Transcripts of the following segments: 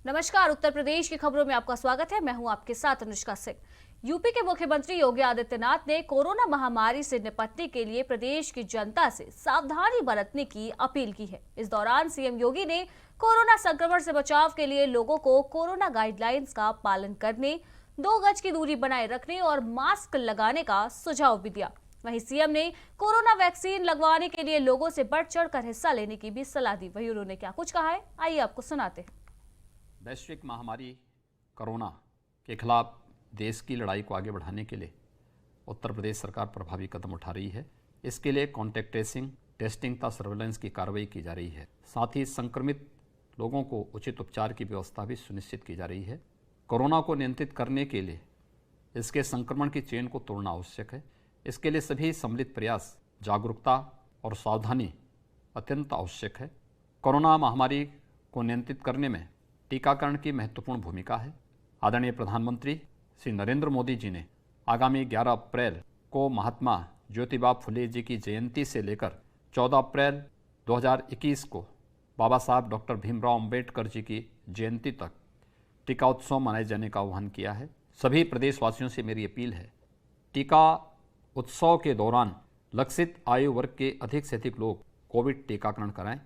नमस्कार, उत्तर प्रदेश की खबरों में आपका स्वागत है। मैं हूं आपके साथ अनुष्का सिंह। यूपी के मुख्यमंत्री योगी आदित्यनाथ ने कोरोना महामारी से निपटने के लिए प्रदेश की जनता से सावधानी बरतने की अपील की है। इस दौरान सीएम योगी ने कोरोना संक्रमण से बचाव के लिए लोगों को कोरोना गाइडलाइंस का पालन करने, 2 गज की दूरी बनाए रखने और मास्क लगाने का सुझाव भी दिया। वहीं सीएम ने कोरोना वैक्सीन लगवाने के लिए लोगों से बढ़ चढ़कर हिस्सा लेने की भी सलाह दी। वहीं उन्होंने क्या कुछ कहा है, आइए आपको सुनाते हैं। वैश्विक महामारी कोरोना के खिलाफ देश की लड़ाई को आगे बढ़ाने के लिए उत्तर प्रदेश सरकार प्रभावी कदम उठा रही है। इसके लिए कॉन्टैक्ट ट्रेसिंग, टेस्टिंग तथा सर्वेलेंस की कार्रवाई की जा रही है। साथ ही संक्रमित लोगों को उचित उपचार की व्यवस्था भी सुनिश्चित की जा रही है। कोरोना को नियंत्रित करने के लिए इसके संक्रमण की चेन को तोड़ना आवश्यक है। इसके लिए सभी सम्मिलित प्रयास, जागरूकता और सावधानी अत्यंत आवश्यक है। कोरोना महामारी को नियंत्रित करने में टीकाकरण की महत्वपूर्ण भूमिका है। आदरणीय प्रधानमंत्री श्री नरेंद्र मोदी जी ने आगामी 11 अप्रैल को महात्मा ज्योतिबा फुले जी की जयंती से लेकर 14 अप्रैल 2021 को बाबा साहब डॉक्टर भीमराव अंबेडकर जी की जयंती तक टीका उत्सव मनाए जाने का आह्वान किया है। सभी प्रदेशवासियों से मेरी अपील है, टीका उत्सव के दौरान लक्षित आयु वर्ग के अधिक से अधिक लोग कोविड टीकाकरण कराएं।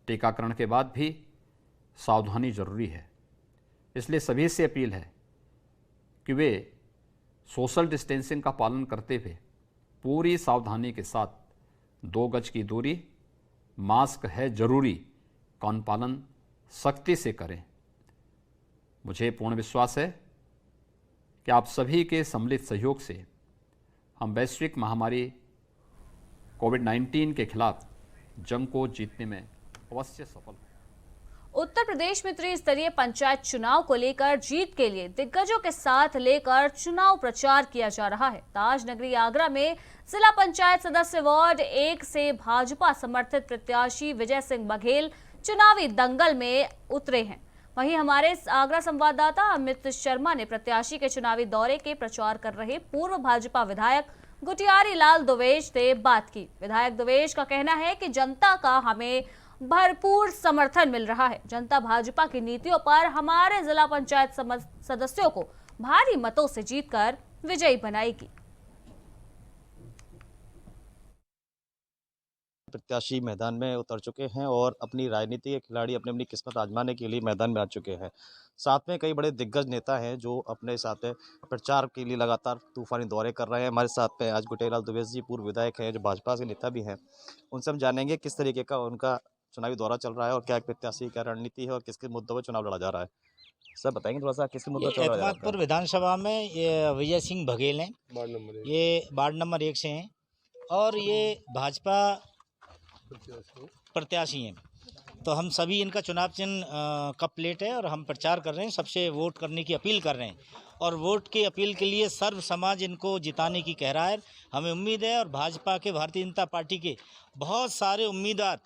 टीकाकरण के बाद भी सावधानी जरूरी है, इसलिए सभी से अपील है कि वे सोशल डिस्टेंसिंग का पालन करते हुए पूरी सावधानी के साथ 2 गज की दूरी, मास्क है जरूरी का पालन सख्ती से करें। मुझे पूर्ण विश्वास है कि आप सभी के सम्मिलित सहयोग से हम वैश्विक महामारी कोविड-19 के खिलाफ जंग को जीतने में अवश्य सफल हों। उत्तर प्रदेश में त्रिस्तरीय पंचायत चुनाव को लेकर जीत के लिए दिग्गजों के साथ लेकर चुनाव प्रचार किया जा रहा है। ताजनगरी आगरा में जिला पंचायत सदस्य वार्ड 1 से भाजपा समर्थित प्रत्याशी विजय सिंह बघेल चुनावी दंगल में उतरे हैं। वहीं हमारे आगरा संवाददाता अमित शर्मा ने प्रत्याशी के चुनावी दौरे के प्रचार कर रहे पूर्व भाजपा विधायक गुटियारी लाल दुवेश से बात की। विधायक दुवेश का कहना है कि जनता का हमें भरपूर समर्थन मिल रहा है। जनता भाजपा की नीतियों पर हमारे जिला पंचायत सदस्यों को भारी मतों से जीतकर विजयी बनाएगी। प्रत्याशी मैदान में उतर चुके हैं और अपनी राजनीति के खिलाड़ी अपनी अपनी किस्मत आजमाने के लिए मैदान में आ चुके हैं। साथ में कई बड़े दिग्गज नेता हैं जो अपने साथ प्रचार के लिए लगातार तूफानी दौरे कर रहे हैं। हमारे साथ में आज गुटियारी लाल दुवेश जी पूर्व विधायक हैं जो भाजपा के नेता भी हैं। उनसे हम जानेंगे किस तरीके का उनका चुनावी दौरा चल रहा है और क्या प्रत्याशी क्या रणनीति है और किसके मुद्दों पर चुनाव लड़ा जा रहा है। सर बताएंगे थोड़ा सा किसके मुद्दों पर चुनाव लड़ा जा रहा है? एतमादपुर विधानसभा में ये विजय सिंह बघेल हैं, ये वार्ड नंबर 1 से हैं और ये भाजपा प्रत्याशी हैं। तो हम सभी इनका चुनाव चिन्ह का प्लेट है और हम प्रचार कर रहे हैं, सबसे वोट करने की अपील कर रहे हैं और वोट की अपील के लिए सर्व समाज इनको जिताने की कह रहा है। हमें उम्मीद है और भाजपा के, भारतीय जनता पार्टी के बहुत सारे उम्मीदवार,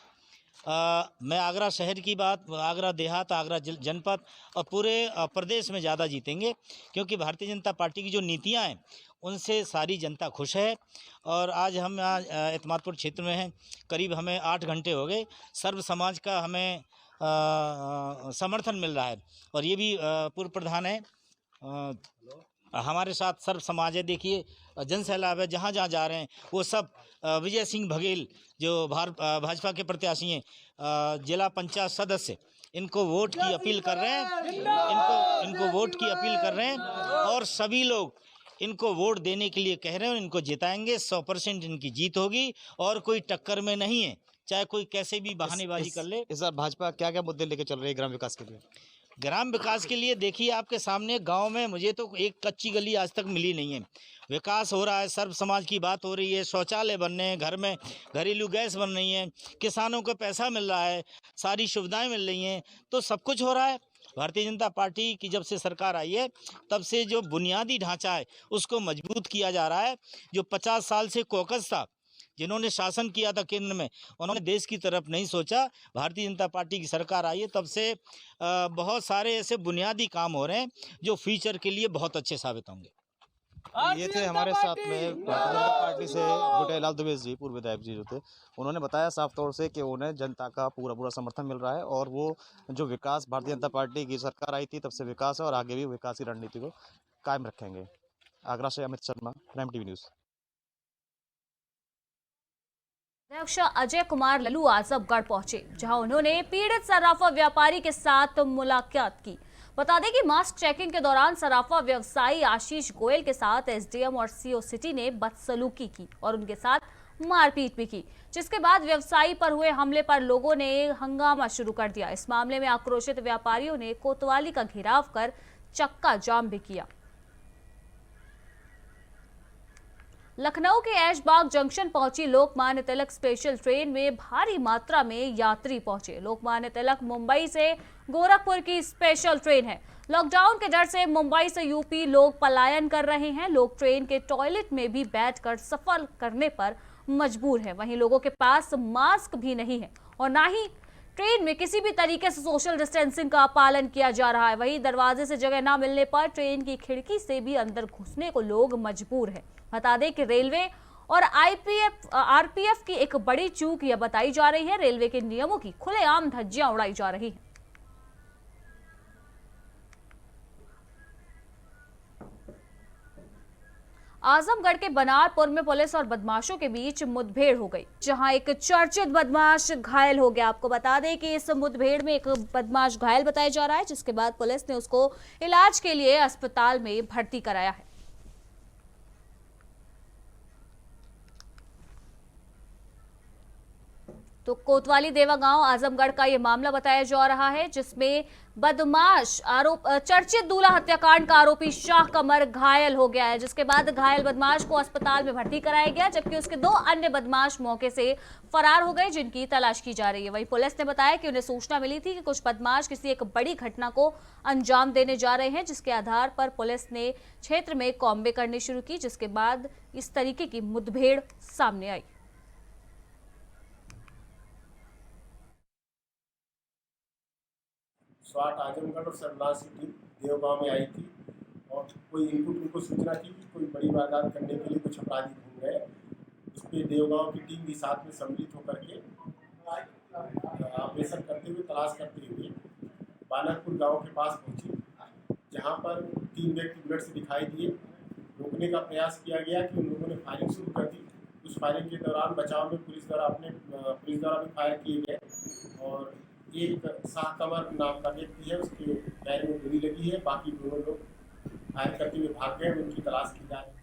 मैं आगरा शहर की बात, आगरा देहात, आगरा जनपद और पूरे प्रदेश में ज़्यादा जीतेंगे क्योंकि भारतीय जनता पार्टी की जो नीतियां हैं उनसे सारी जनता खुश है। और आज हम यहाँ एतमादपुर क्षेत्र में हैं, करीब हमें 8 घंटे हो गए, सर्व समाज का हमें समर्थन मिल रहा है और ये भी पूर्व प्रधान है हमारे साथ सर्व समाज है। देखिए जन सैलाब है, जहाँ जहाँ जा रहे हैं वो सब विजय सिंह बघेल जो भाजपा के प्रत्याशी हैं, जिला पंचायत सदस्य, इनको वोट की अपील कर रहे हैं, इनको वोट की अपील कर रहे हैं और सभी लोग इनको वोट देने के लिए कह रहे हैं और इनको जिताएंगे। 100% इनकी जीत होगी और कोई टक्कर में नहीं है, चाहे कोई कैसे भी बहानेबाजी कर ले। इस बार भाजपा क्या क्या मुद्दे लेके चल रही है ग्राम विकास के लिए? ग्राम विकास के लिए देखिए आपके सामने गांव में मुझे तो एक कच्ची गली आज तक मिली नहीं है। विकास हो रहा है, सर्व समाज की बात हो रही है, शौचालय बन रहे हैं, घर में घरेलू गैस बन रही है, किसानों को पैसा मिल रहा है, सारी सुविधाएं मिल रही हैं, तो सब कुछ हो रहा है। भारतीय जनता पार्टी की जब से सरकार आई है तब से जो बुनियादी ढांचा है उसको मजबूत किया जा रहा है। जो 50 साल से कॉकस था, जिन्होंने शासन किया था केंद्र में, उन्होंने देश की तरफ नहीं सोचा। भारतीय जनता पार्टी की सरकार आई है तब से बहुत सारे ऐसे बुनियादी काम हो रहे हैं जो फ्यूचर के लिए बहुत अच्छे साबित होंगे। ये थे हमारे साथ में भारतीय जनता पार्टी से गुटेलाल दुबेश जी, पूर्व विधायक जी जो थे। उन्होंने बताया साफ तौर से कि उन्हें जनता का पूरा समर्थन मिल रहा है और वो जो विकास भारतीय जनता पार्टी की सरकार आई थी तब से विकास है और आगे भी विकास की रणनीति को कायम रखेंगे। आगरा से Amit Sharma, prime TV news. अध्यक्ष अजय कुमार लल्लू आजमगढ़ पहुंचे, जहां उन्होंने पीड़ित सराफा व्यापारी के साथ मुलाकात की। बता दें कि मास्क चेकिंग के दौरान सराफा व्यवसायी आशीष गोयल के साथ एसडीएम और सीओ सिटी ने बदसलूकी की और उनके साथ मारपीट भी की, जिसके बाद व्यवसायी पर हुए हमले पर लोगों ने हंगामा शुरू कर दिया। इस मामले में आक्रोशित व्यापारियों ने कोतवाली का घेराव कर चक्का जाम भी किया। लखनऊ के ऐशबाग जंक्शन पहुंची लोकमान्य तिलक स्पेशल ट्रेन में भारी मात्रा में यात्री पहुंचे। लोकमान्य तिलक मुंबई से गोरखपुर की स्पेशल ट्रेन है। लॉकडाउन के डर से मुंबई से यूपी लोग पलायन कर रहे हैं। लोग ट्रेन के टॉयलेट में भी बैठकर सफर करने पर मजबूर हैं। वहीं लोगों के पास मास्क भी नहीं है और ना ही ट्रेन में किसी भी तरीके से सोशल डिस्टेंसिंग का पालन किया जा रहा है। वहीं दरवाजे से जगह न मिलने पर ट्रेन की खिड़की से भी अंदर घुसने को लोग मजबूर हैं। बता दें कि रेलवे और आरपीएफ की एक बड़ी चूक यह बताई जा रही है। रेलवे के नियमों की खुलेआम धज्जियां उड़ाई जा रही हैं। आजमगढ़ के बनारपुर में पुलिस और बदमाशों के बीच मुठभेड़ हो गई, जहां एक चर्चित बदमाश घायल हो गया। आपको बता दें कि इस मुठभेड़ में एक बदमाश घायल बताया जा रहा है, जिसके बाद पुलिस ने उसको इलाज के लिए अस्पताल में भर्ती कराया है। तो कोतवाली देवा गांव आजमगढ़ का यह मामला बताया जा रहा है, जिसमें बदमाश चर्चित दूल्हा हत्याकांड का आरोपी शाह कमर घायल हो गया है, जिसके बाद घायल बदमाश को अस्पताल में भर्ती कराया गया, जबकि उसके 2 अन्य बदमाश मौके से फरार हो गए, जिनकी तलाश की जा रही है। वहीं पुलिस ने बताया कि उन्हें सूचना मिली थी कि कुछ बदमाश किसी एक बड़ी घटना को अंजाम देने जा रहे हैं, जिसके आधार पर पुलिस ने क्षेत्र में कॉम्बे करनी शुरू की, जिसके बाद इस तरीके की मुठभेड़ सामने आई। स्वाट आजमगढ़ और सर्विलांस की टीम देवगांव में आई थी और कोई इनपुट उनको सूचना थी कि कोई बड़ी वारदात करने के लिए कुछ अपराधी घूम रहे। उस पर देवगांव की टीम भी साथ में सम्मिलित होकर के ऑपरेशन करते हुए तलाश करते हुए बानरपुर गांव के पास पहुंची, जहां पर 3 व्यक्ति बुलेट से दिखाई दिए। रोकने का प्रयास किया गया कि उन लोगों ने फायरिंग शुरू कर दी। उस फायरिंग के दौरान बचाव में पुलिस द्वारा भी फायर किए गए और एक शाह कमर नाम का व्यक्ति है, उसके पैर में गोली लगी है। बाकी दोनों लोग फायर करते हुए भाग गए, उनकी तलाश की जा रही है।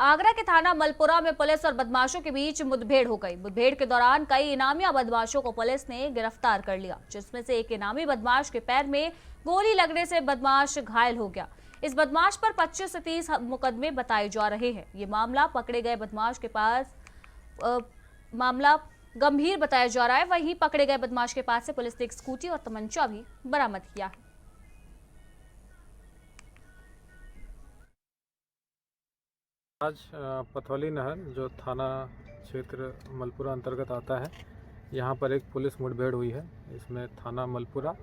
आगरा के थाना मलपुरा में पुलिस और बदमाशों के बीच मुठभेड़ हो गई। मुठभेड़ के दौरान कई इनामिया बदमाशों को पुलिस ने गिरफ्तार कर लिया, जिसमें से एक इनामी बदमाश के पैर में गोली लगने से बदमाश घायल हो गया। इस बदमाश पर 25 से 30 मुकदमे बताए जा रहे हैं। ये मामला पकड़े गए बदमाश के पास मामला गंभीर बताया जा रहा है। वहीं पकड़े गए बदमाश के पास से पुलिस ने एक स्कूटी और तमंचा भी बरामद किया है। आज पथौली नहर जो थाना क्षेत्र मलपुरा अंतर्गत आता है, यहाँ पर एक पुलिस मुठभेड़ हुई है। इसमें थाना मलपुरा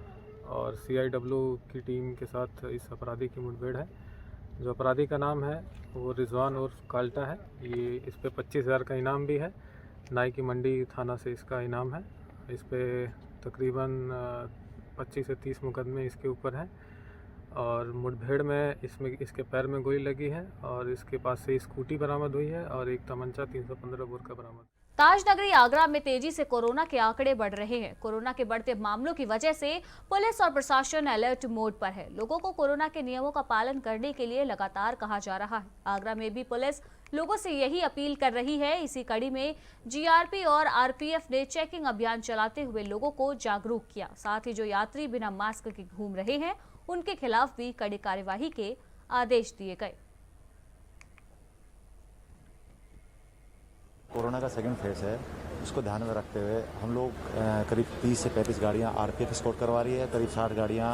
और CIW की टीम के साथ इस अपराधी की मुठभेड़ है। जो अपराधी का नाम है वो रिजवान उर्फ काल्टा है। ये इस पे 25,000 का इनाम भी है। नाई की मंडी थाना से इसका इनाम है। इस पे तकरीबन 25 से 30 मुकदमे इसके ऊपर हैं और मुठभेड़ में इसके पैर में गोली लगी है और इसके पास से स्कूटी बरामद हुई है और एक तमंचा 315 बोर का बरामद। ताजनगरी आगरा में तेजी से कोरोना के आंकड़े बढ़ रहे हैं। कोरोना के बढ़ते मामलों की वजह से पुलिस और प्रशासन अलर्ट मोड पर है। लोगों को कोरोना के नियमों का पालन करने के लिए लगातार कहा जा रहा है। आगरा में भी पुलिस लोगों से यही अपील कर रही है। इसी कड़ी में GRP और RPF ने चेकिंग अभियान चलाते हुए लोगों को जागरूक किया। साथ ही जो यात्री बिना मास्क के घूम रहे हैं, उनके खिलाफ भी कड़ी कार्यवाही के आदेश दिए गए। कोरोना का सेकंड फेज है, उसको ध्यान में रखते हुए हम लोग करीब 30 से 35 गाड़ियाँ RPF एस्कॉर्ट करवा रही है, करीब 60 गाड़ियाँ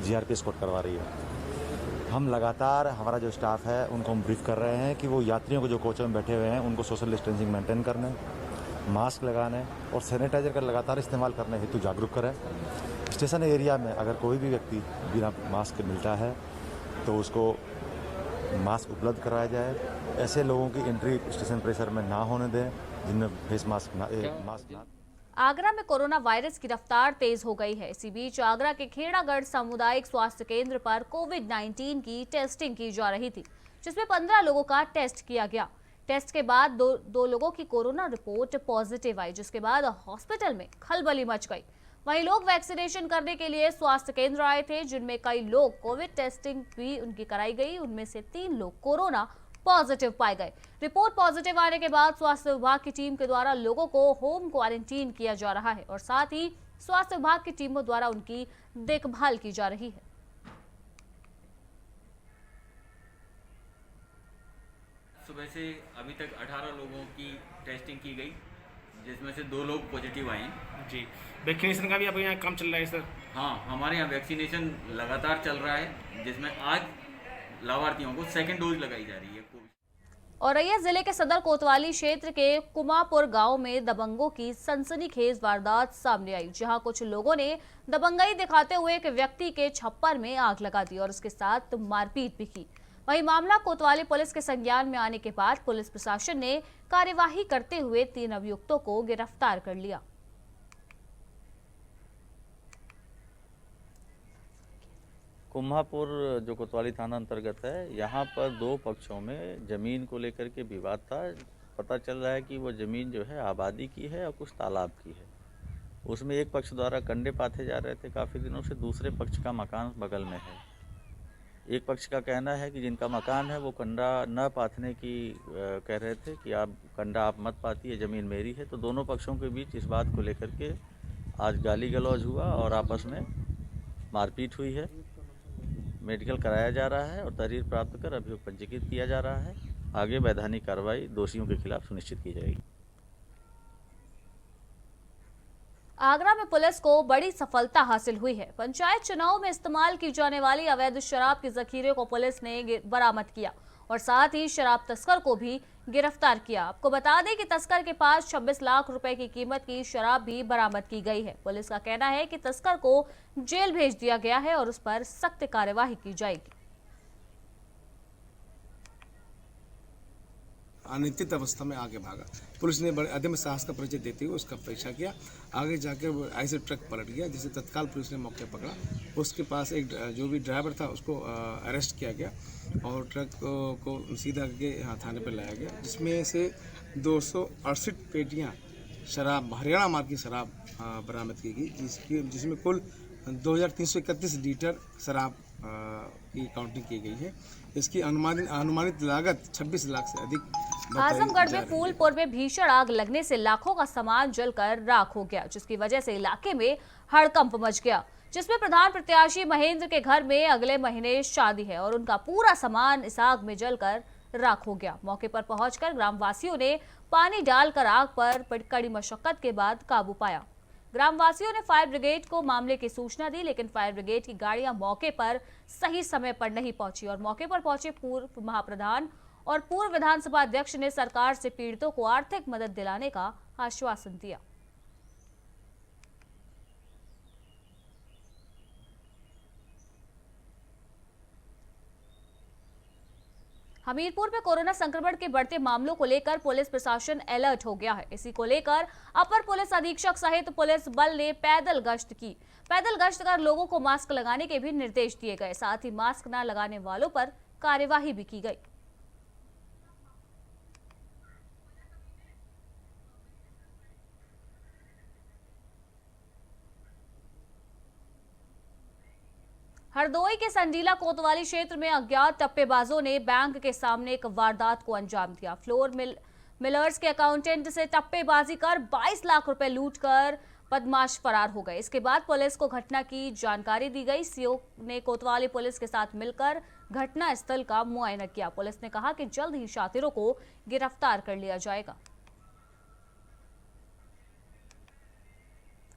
GRP एस्कॉर्ट करवा रही है। हम लगातार हमारा जो स्टाफ है उनको हम ब्रीफ कर रहे हैं कि वो यात्रियों को जो कोचों में बैठे हुए हैं उनको सोशल डिस्टेंसिंग मेंटेन करने, मास्क लगाने और सैनिटाइजर का लगातार इस्तेमाल करने हेतु जागरूक करें। स्टेशन एरिया में अगर कोई भी व्यक्ति बिना मास्क के मिलता है तो उसको मास्क उपलब्ध कराया जाए। ऐसे लोगों की एंट्री स्टेशन परिसर में ना होने दें जिनमें फेस मास्क ना। आगरा में कोरोना वायरस की रफ्तार तेज हो गई है। इसी बीच आगरा के खेड़ागढ़ सामुदायिक स्वास्थ्य केंद्र पर कोविड-19 की टेस्टिंग की जा रही थी, जिसमें 15 लोगों का टेस्ट किया गया। टेस्ट के बाद दो लोगों की कोरोना रिपोर्ट पॉजिटिव आई, जिसके बाद हॉस्पिटल में खलबली मच गई। वहीं लोग वैक्सीनेशन करने के लिए स्वास्थ्य केंद्र आए थे, जिनमें कई लोग कोविड टेस्टिंग भी उनकी कराई गई। उनमें से 3 लोग कोरोना पॉजिटिव पाए गए। रिपोर्ट पॉजिटिव आने के बाद स्वास्थ्य विभाग की टीम के द्वारा लोगों को होम क्वारंटीन किया जा रहा है और साथ ही स्वास्थ्य विभाग की टीमों द्वारा उनकी देखभाल की जा रही है। सुबह से अभी तक 18 लोगों की टेस्टिंग की गई, जिसमें से 2 लोग पॉजिटिव आए हैं। जी, वैक्सीनेशन का भी आपके यहाँ काम चल रहा है सर? हाँ, हमारे यहाँ वैक्सीनेशन लगातार चल रहा है, जिसमें आज लाभार्थियों को सेकेंड डोज लगाई जा रही है। औरैया जिले के सदर कोतवाली क्षेत्र के कुमापुर गांव में दबंगों की सनसनीखेज वारदात सामने आई, जहां कुछ लोगों ने दबंगई दिखाते हुए एक व्यक्ति के छप्पर में आग लगा दी और उसके साथ मारपीट भी की। वहीं मामला कोतवाली पुलिस के संज्ञान में आने के बाद पुलिस प्रशासन ने कार्यवाही करते हुए 3 अभियुक्तों को गिरफ्तार कर लिया। कुम्हापुर जो कोतवाली थाना अंतर्गत है, यहाँ पर 2 पक्षों में ज़मीन को लेकर के विवाद था। पता चल रहा है कि वो ज़मीन जो है आबादी की है और कुछ तालाब की है। उसमें एक पक्ष द्वारा कंडे पाथे जा रहे थे काफ़ी दिनों से, दूसरे पक्ष का मकान बगल में है। एक पक्ष का कहना है कि जिनका मकान है वो कंडा न पाथने की कह रहे थे कि आप कंडा आप मत पाती है, ज़मीन मेरी है। तो दोनों पक्षों के बीच इस बात को लेकर के आज गाली गलौज हुआ और आपस में मारपीट हुई है। मेडिकल कराया जा रहा है और तहरीर प्राप्त कर अभियोग पंजीकृत किया जा रहा है। आगे वैधानिक कार्रवाई दोषियों के खिलाफ सुनिश्चित की जाएगी। आगरा में पुलिस को बड़ी सफलता हासिल हुई है। पंचायत चुनाव में इस्तेमाल की जाने वाली अवैध शराब के जखीरे को पुलिस ने बरामद किया और साथ ही शराब तस्कर को भी गिरफ्तार किया। आपको बता दें कि तस्कर के पास 26 लाख रुपए की कीमत की शराब भी बरामद की गई है। पुलिस का कहना है कि तस्कर को जेल भेज दिया गया है और उस पर सख्त कार्यवाही की जाएगी। अनिश्चित अवस्था में आगे भागा। पुलिस ने बड़े अदम्य साहस का परिचय देते हुए उसका परीक्षा किया। आगे जाकर वो ऐसे ट्रक पलट गया, जिसे तत्काल पुलिस ने मौके पकड़ा। उसके पास एक जो भी ड्राइवर था उसको अरेस्ट किया गया और ट्रक को सीधा करके यहाँ थाने पर लाया गया, जिसमें से 268 पेटियाँ शराब, हरियाणा मार्ग की शराब बरामद की गई, जिसमें कुल 2331 लीटर शराब की काउंटिंग की गई है। इसकी अनुमानित लागत 26 लाख से अधिक। आजमगढ़ में फूलपुर में भीषण आग लगने से लाखों का सामान जलकर राख हो गया, जिसकी वजह से इलाके में हड़कंप मच गया, जिसमें प्रधान प्रत्याशी महेंद्र के घर में अगले महीने शादी है और उनका पूरा सामान इस आग में जलकर राख हो गया। मौके पर पहुंचकर ग्रामवासियों ने पानी डालकर आग पर कड़ी मशक्कत के बाद काबू पाया। ग्रामवासियों ने फायर ब्रिगेड को मामले की सूचना दी, लेकिन फायर ब्रिगेड की गाड़ियां मौके पर सही समय पर नहीं पहुंची और मौके पर पहुंचे पूर्व महाप्रधान और पूर्व विधानसभा अध्यक्ष ने सरकार से पीड़ितों को आर्थिक मदद दिलाने का आश्वासन दिया। हमीरपुर में कोरोना संक्रमण के बढ़ते मामलों को लेकर पुलिस प्रशासन अलर्ट हो गया है। इसी को लेकर अपर पुलिस अधीक्षक सहित पुलिस बल ने पैदल गश्त की। पैदल गश्त कर लोगों को मास्क लगाने के भी निर्देश दिए गए, साथ ही मास्क न लगाने वालों पर कार्यवाही भी की गई। हरदोई के संडीला कोतवाली क्षेत्र में अज्ञात टप्पेबाजों ने बैंक के सामने एक वारदात को अंजाम दिया। फ्लोर मिलर्स के अकाउंटेंट से टप्पेबाजी कर 22 लाख रुपए लूटकर बदमाश फरार हो गए। इसके बाद पुलिस को घटना की जानकारी दी गई। सीओ ने कोतवाली पुलिस के साथ मिलकर घटना स्थल का मुआयना किया। पुलिस ने कहा कि जल्द ही शातिरों को गिरफ्तार कर लिया जाएगा।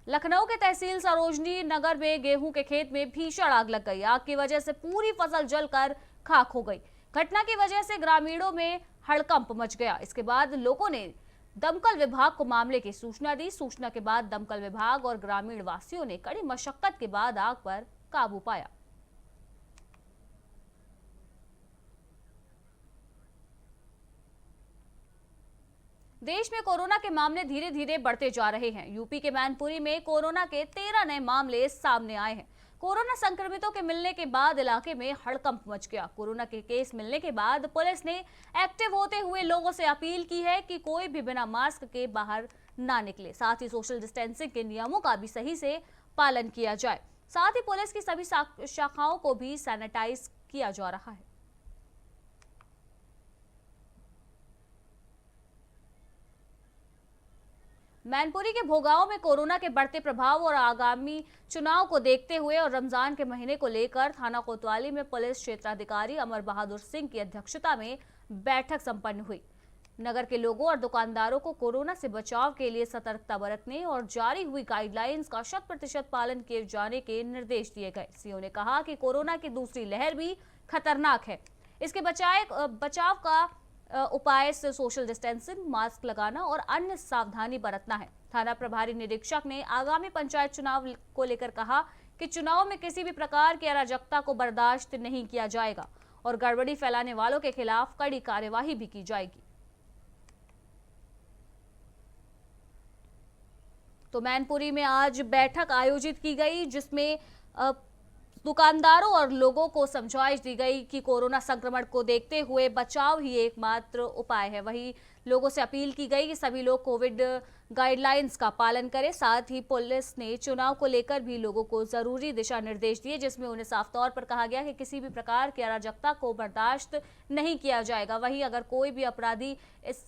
लखनऊ के तहसील सरोजनी नगर में गेहूं के खेत में भीषण आग लग गई। आग की वजह से पूरी फसल जलकर खाक हो गई। घटना की वजह से ग्रामीणों में हड़कंप मच गया। इसके बाद लोगों ने दमकल विभाग को मामले की सूचना दी। सूचना के बाद दमकल विभाग और ग्रामीण वासियों ने कड़ी मशक्कत के बाद आग पर काबू पाया। देश में कोरोना के मामले धीरे धीरे बढ़ते जा रहे हैं। यूपी के मैनपुरी में कोरोना के 13 नए मामले सामने आए हैं। कोरोना संक्रमितों के मिलने के बाद इलाके में हड़कंप मच गया। कोरोना के केस मिलने के बाद पुलिस ने एक्टिव होते हुए लोगों से अपील की है कि कोई भी बिना मास्क के बाहर ना निकले। साथ ही सोशल डिस्टेंसिंग के नियमों का भी सही से पालन किया जाए। साथ ही पुलिस की सभी शाखाओं को भी सैनिटाइज किया जा रहा है। मैनपुरी के भोगांव में कोरोना के बढ़ते प्रभाव और आगामी चुनाव को देखते हुए और रमजान के महीने को लेकर थाना कोतवाली में पुलिस क्षेत्राधिकारी अमर बहादुर सिंह की अध्यक्षता में बैठक संपन्न हुई। नगर के लोगों और दुकानदारों को कोरोना से बचाव के लिए सतर्कता बरतने और जारी हुई गाइडलाइंस का 100% पालन किए जाने के निर्देश दिए गए। सीओ ने कहा कि कोरोना की दूसरी लहर भी खतरनाक है। इसके बचाव का उपाय से सोशल डिस्टेंसिंग, मास्क लगाना और अन्य सावधानी बरतना है। थाना प्रभारी निरीक्षक ने आगामी पंचायत चुनाव को लेकर कहा कि चुनाव में किसी भी प्रकार की अराजकता को बर्दाश्त नहीं किया जाएगा और गड़बड़ी फैलाने वालों के खिलाफ कड़ी कार्यवाही भी की जाएगी। तो मैनपुरी में आज बैठक आयोजित की गई, जिसमें दुकानदारों और लोगों को समझाइश दी गई कि कोरोना संक्रमण को देखते हुए बचाव ही एकमात्र उपाय है। वहीं लोगों से अपील की गई कि सभी लोग कोविड गाइडलाइंस का पालन करें। साथ ही पुलिस ने चुनाव को लेकर भी लोगों को जरूरी दिशा निर्देश दिए, जिसमें उन्हें साफ तौर पर कहा गया कि किसी भी प्रकार की अराजकता को बर्दाश्त नहीं किया जाएगा। वहीं अगर कोई भी अपराधी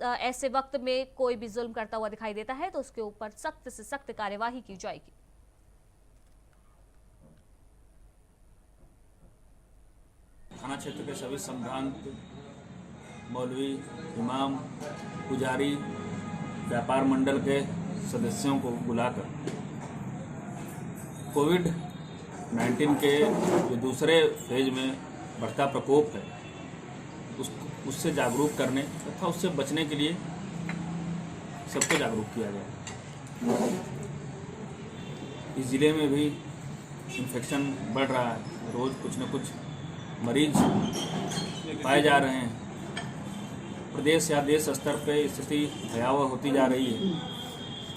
ऐसे वक्त में कोई भी जुल्म करता हुआ दिखाई देता है तो उसके ऊपर सख्त से सख्त कार्यवाही की जाएगी। थाना क्षेत्र के सभी संभ्रांत मौलवी, इमाम, पुजारी, व्यापार मंडल के सदस्यों को बुलाकर कोविड-19 के जो दूसरे फेज में बढ़ता प्रकोप है उससे जागरूक करने तथा उससे बचने के लिए सबको जागरूक किया गया। इस ज़िले में भी इन्फेक्शन बढ़ रहा है, रोज़ कुछ न कुछ मरीज पाए जा रहे हैं। प्रदेश या देश स्तर पर स्थिति भयावह होती जा रही है।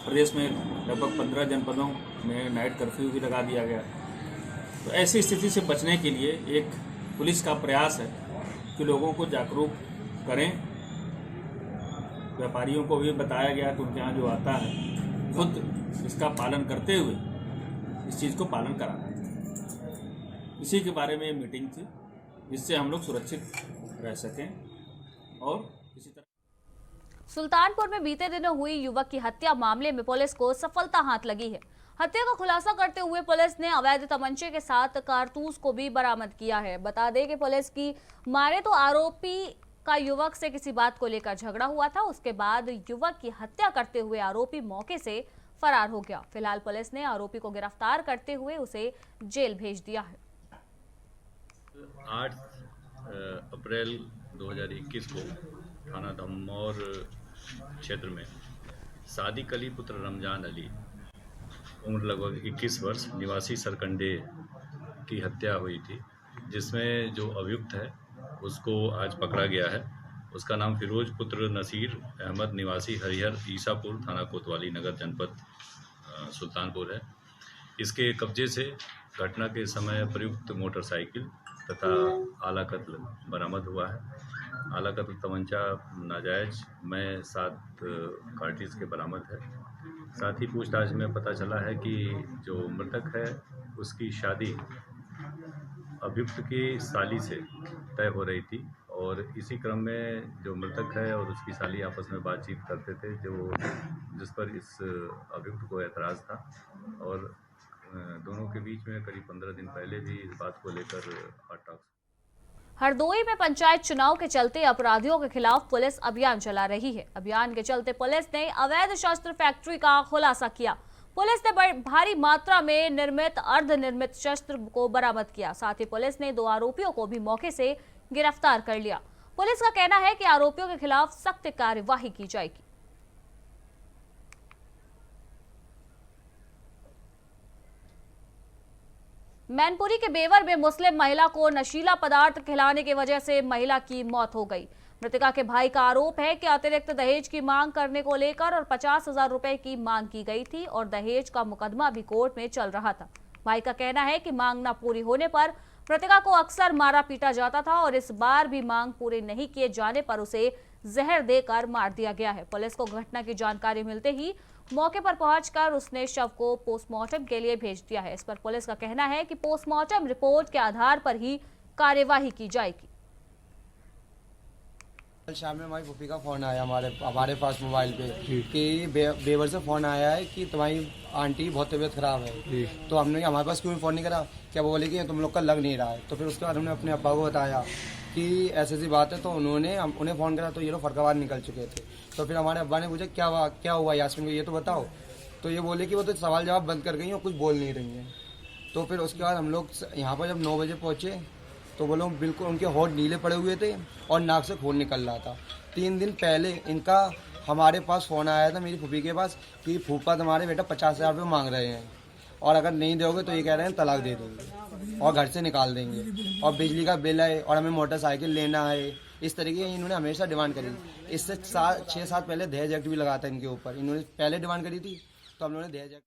प्रदेश में लगभग 15 जनपदों में नाइट कर्फ्यू भी लगा दिया गया। तो ऐसी स्थिति से बचने के लिए एक पुलिस का प्रयास है कि लोगों को जागरूक करें। व्यापारियों को भी बताया गया कि उनके यहाँ जो आता है खुद इसका पालन करते हुए इस चीज़ को पालन कराना है। इसी के बारे में ये मीटिंग थी, जिससे हम लोग सुरक्षित रह सकें। और इसी तरह सुल्तानपुर में बीते दिनों हुई युवक की हत्या मामले में पुलिस को सफलता हाथ लगी है। हत्या का खुलासा करते हुए पुलिस ने अवैध तमंचे के साथ कारतूस को भी बरामद किया है। बता दें कि पुलिस की माने तो आरोपी का युवक से किसी बात को लेकर झगड़ा हुआ था। उसके बाद युवक की हत्या करते हुए आरोपी मौके से फरार हो गया। फिलहाल पुलिस ने आरोपी को गिरफ्तार करते हुए उसे जेल भेज दिया है। 8 अप्रैल 2021 को थाना धमौर क्षेत्र में सादिक अली पुत्र रमजान अली उम्र लगभग 21 वर्ष निवासी सरकंडे की हत्या हुई थी, जिसमें जो अभियुक्त है उसको आज पकड़ा गया है। उसका नाम फिरोज पुत्र नसीर अहमद निवासी हरिहर ईसापुर थाना कोतवाली नगर जनपद सुल्तानपुर है। इसके कब्जे से घटना के समय प्रयुक्त मोटरसाइकिल तथा आला कत्ल बरामद हुआ है। आला कत्ल तमंचा नाजायज में 7 कार्टिज के बरामद है। साथ ही पूछताछ में पता चला है कि जो मृतक है उसकी शादी अभियुक्त की साली से तय हो रही थी और इसी क्रम में जो मृतक है और उसकी साली आपस में बातचीत करते थे, जिस पर इस अभियुक्त को एतराज़ था और दोनों के बीच में करीब 15 दिन पहले भी इस बात को लेकर हॉट टॉक्स। हरदोई में पंचायत चुनाव के चलते अपराधियों के खिलाफ पुलिस अभियान चला रही है। अभियान के चलते पुलिस ने अवैध शस्त्र फैक्ट्री का खुलासा किया। पुलिस ने भारी मात्रा में निर्मित अर्धनिर्मित शस्त्र को बरामद किया। साथ ही पुलिस ने 2 आरोपियों को भी मौके से गिरफ्तार कर लिया। पुलिस का कहना है कि आरोपियों के खिलाफ सख्त कार्यवाही की जाएगी। मैनपुरी के बेवर में मुस्लिम महिला को नशीला पदार्थ खिलाने की वजह से महिला की मौत हो गई। मृतका के भाई का आरोप है कि अतिरिक्त दहेज की मांग करने को लेकर और 50,000 रुपए की मांग की गई थी और दहेज का मुकदमा भी कोर्ट में चल रहा था। भाई का कहना है कि मांग न पूरी होने पर मृतका को अक्सर मारा पीटा जाता था और इस बार भी मांग पूरी नहीं किए जाने पर उसे जहर देकर मार दिया गया है। पुलिस को घटना की जानकारी मिलते ही मौके पर पहुंचकर उसने शव को पोस्टमार्टम के लिए भेज दिया है। इस पर पुलिस का कहना है कि पोस्टमार्टम रिपोर्ट के आधार पर ही कार्यवाही की जाएगी। कल शाम में हमारी पुप्पी का फ़ोन आया हमारे पास मोबाइल पे कि बेवर से फ़ोन आया है कि तुम्हारी आंटी की बहुत तबीयत ख़राब है। तो हमने हमारे पास क्यों फ़ोन नहीं करा, क्या वो बोले कि तुम लोग का लग नहीं रहा है। तो फिर उसके बाद हमने अपने अब्बा को बताया कि ऐसी बात है। तो उन्हें फ़ोन करा तो ये लोग फरकाबाद निकल चुके थे। तो फिर हमारे अब्बा ने पूछा क्या हुआ यास्मीन को, ये तो बताओ। तो ये बोले कि वो तो सवाल जवाब बंद कर गई और कुछ बोल नहीं रही हैं। तो फिर उसके बाद हम लोग यहाँ पर जब 9 बजे पहुँचे तो वो लोग बिल्कुल उनके होंठ नीले पड़े हुए थे और नाक से खून निकल रहा था। 3 दिन पहले इनका हमारे पास फ़ोन आया था मेरी फूफी के पास कि फूफा तुम्हारे बेटा 50,000 रुपये मांग रहे हैं और अगर नहीं दोगे तो ये कह रहे हैं तलाक दे देंगे और घर से निकाल देंगे और बिजली का बिल है और हमें मोटरसाइकिल लेना है। इस तरीके की इन्होंने हमेशा डिमांड करी। इससे 6-7 पहले दहेज एक्ट भी लगा था इनके ऊपर। इन्होंने पहले डिमांड करी थी तो हम लोगों ने दहेज एक्ट।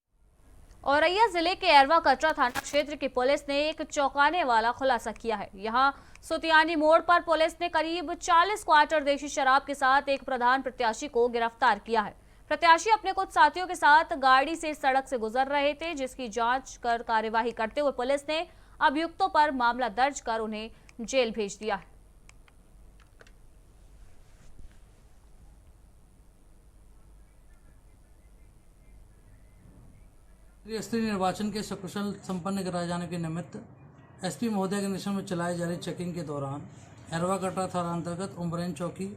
औरैया जिले के एरवा कटरा थाना क्षेत्र की पुलिस ने एक चौंकाने वाला खुलासा किया है। यहां सुतियानी मोड़ पर पुलिस ने करीब 40 क्वार्टर देशी शराब के साथ एक प्रधान प्रत्याशी को गिरफ्तार किया है। प्रत्याशी अपने कुछ साथियों के साथ गाड़ी से सड़क से गुजर रहे थे, जिसकी जांच कर कार्यवाही करते हुए पुलिस ने अभियुक्तों पर मामला दर्ज कर उन्हें जेल भेज दिया है। त्रिस्तरीय निर्वाचन के सकुशल संपन्न कराए जाने के निमित्त एसपी महोदय के निर्देशन में चलाए जा रही चेकिंग के दौरान एरवा कटरा थाना अंतर्गत उमरेन चौकी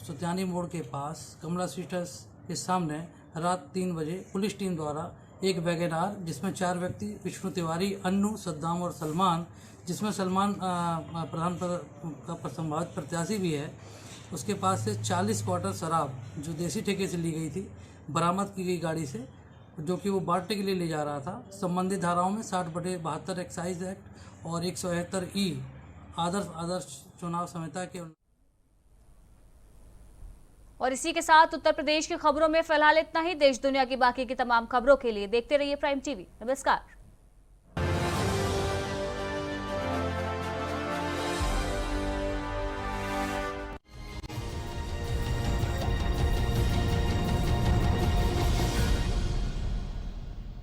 सुतियानी मोड़ के पास कमला सीटर्स के सामने रात 3 बजे पुलिस टीम द्वारा एक वैगनार जिसमें 4 व्यक्ति विष्णु तिवारी, अन्नू, सद्दाम और सलमान, जिसमें सलमान प्रधान का संभावित प्रत्याशी भी है, उसके पास से 40 क्वार्टर शराब जो देसी ठेके से ली गई थी बरामद की गई गाड़ी से, जो कि वो बांटने के लिए ले जा रहा था। संबंधित धाराओं में 60/72 एक्साइज एक्ट और 171E आदर्श चुनाव संहिता के। और इसी के साथ उत्तर प्रदेश की खबरों में फिलहाल इतना ही। देश दुनिया की बाकी की तमाम खबरों के लिए देखते रहिए प्राइम टीवी। नमस्कार।